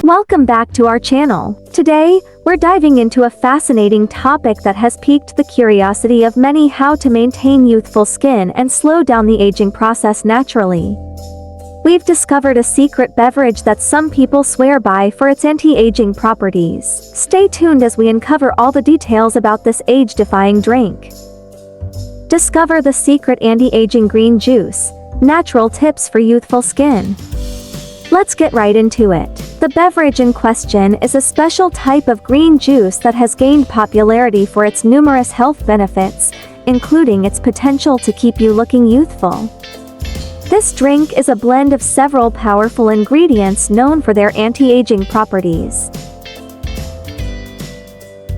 Welcome back to our channel. Today, we're diving into a fascinating topic that has piqued the curiosity of many: how to maintain youthful skin and slow down the aging process naturally. We've discovered a secret beverage that some people swear by for its anti-aging properties. Stay tuned as we uncover all the details about this age-defying drink. Discover the secret anti-aging green juice, natural tips for youthful skin. Let's get right into it. The beverage in question is a special type of green juice that has gained popularity for its numerous health benefits, including its potential to keep you looking youthful. This drink is a blend of several powerful ingredients known for their anti-aging properties.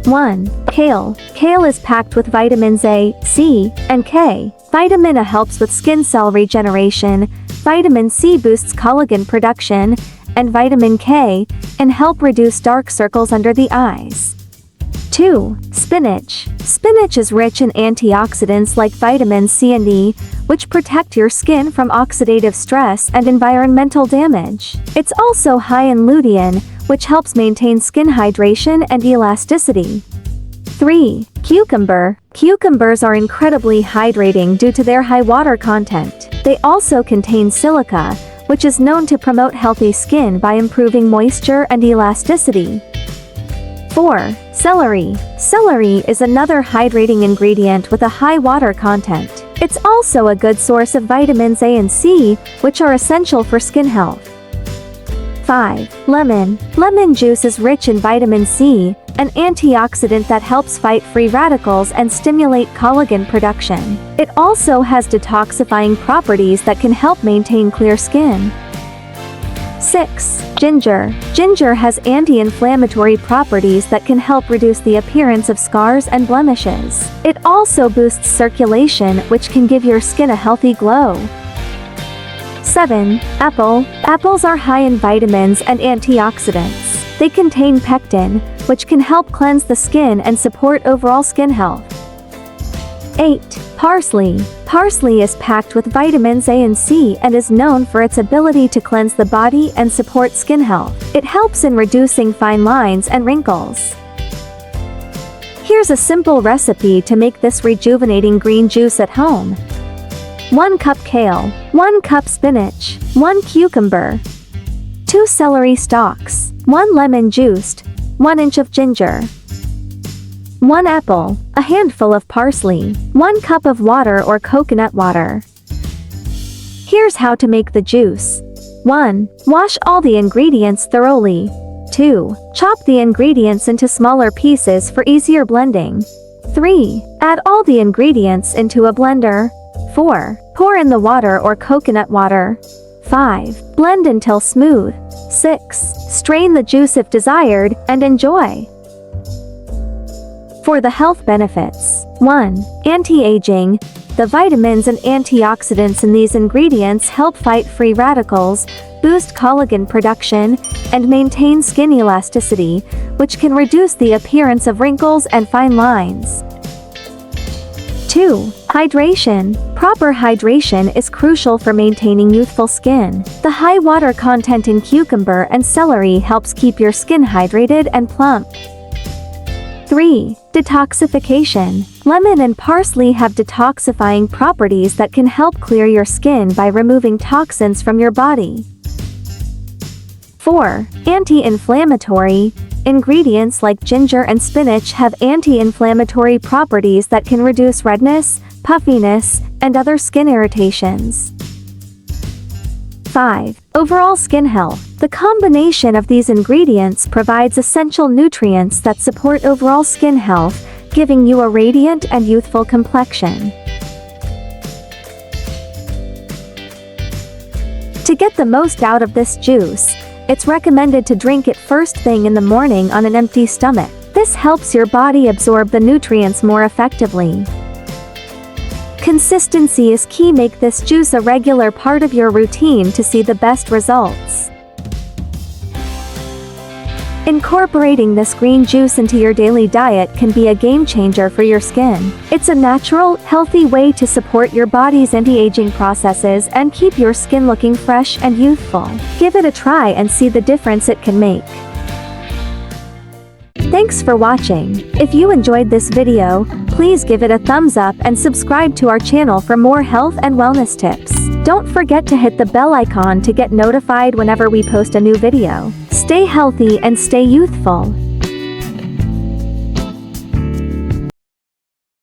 1. Kale. Kale is packed with vitamins A, C, and K. Vitamin A helps with skin cell regeneration, vitamin C boosts collagen production, and vitamin K can help reduce dark circles under the eyes. 2. Spinach. Spinach is rich in antioxidants like vitamins C and E, which protect your skin from oxidative stress and environmental damage. It's also high in lutein, which helps maintain skin hydration and elasticity. 3. Cucumber. Cucumbers are incredibly hydrating due to their high water content. They also contain silica, which is known to promote healthy skin by improving moisture and elasticity. 4. Celery. Celery is another hydrating ingredient with a high water content. It's also a good source of vitamins A and C, which are essential for skin health. 5. Lemon. Lemon juice is rich in vitamin C, an antioxidant that helps fight free radicals and stimulate collagen production. It also has detoxifying properties that can help maintain clear skin. 6. Ginger. Ginger has anti-inflammatory properties that can help reduce the appearance of scars and blemishes. It also boosts circulation, which can give your skin a healthy glow. 7. Apple. Apples are high in vitamins and antioxidants. They contain pectin, which can help cleanse the skin and support overall skin health. 8. Parsley. Parsley is packed with vitamins A and C and is known for its ability to cleanse the body and support skin health. It helps in reducing fine lines and wrinkles. Here's a simple recipe to make this rejuvenating green juice at home. 1 cup kale, 1 cup spinach, 1 cucumber, 2 celery stalks, 1 lemon juiced, 1 inch of ginger, 1 apple, a handful of parsley, 1 cup of water or coconut water. Here's how to make the juice. 1. Wash all the ingredients thoroughly. 2. Chop the ingredients into smaller pieces for easier blending. 3. Add all the ingredients into a blender. 4. Pour in the water or coconut water. 5. Blend until smooth. 6. Strain the juice if desired, and enjoy. For the health benefits. 1. Anti-aging. The vitamins and antioxidants in these ingredients help fight free radicals, boost collagen production, and maintain skin elasticity, which can reduce the appearance of wrinkles and fine lines. 2. Hydration. Proper hydration is crucial for maintaining youthful skin. The high water content in cucumber and celery helps keep your skin hydrated and plump. 3. Detoxification. Lemon and parsley have detoxifying properties that can help clear your skin by removing toxins from your body. 4. Anti-inflammatory. Ingredients like ginger and spinach have anti-inflammatory properties that can reduce redness, puffiness, and other skin irritations. 5. Overall skin health. The combination of these ingredients provides essential nutrients that support overall skin health, giving you a radiant and youthful complexion. To get the most out of this juice, it's recommended to drink it first thing in the morning on an empty stomach. This helps your body absorb the nutrients more effectively. Consistency is key. Make this juice a regular part of your routine to see the best results. Incorporating this green juice into your daily diet can be a game changer for your skin. It's a natural, healthy way to support your body's anti-aging processes and keep your skin looking fresh and youthful. Give it a try and see the difference it can make. Thanks for watching. If you enjoyed this video, please give it a thumbs up and subscribe to our channel for more health and wellness tips. Don't forget to hit the bell icon to get notified whenever we post a new video. Stay healthy and stay youthful.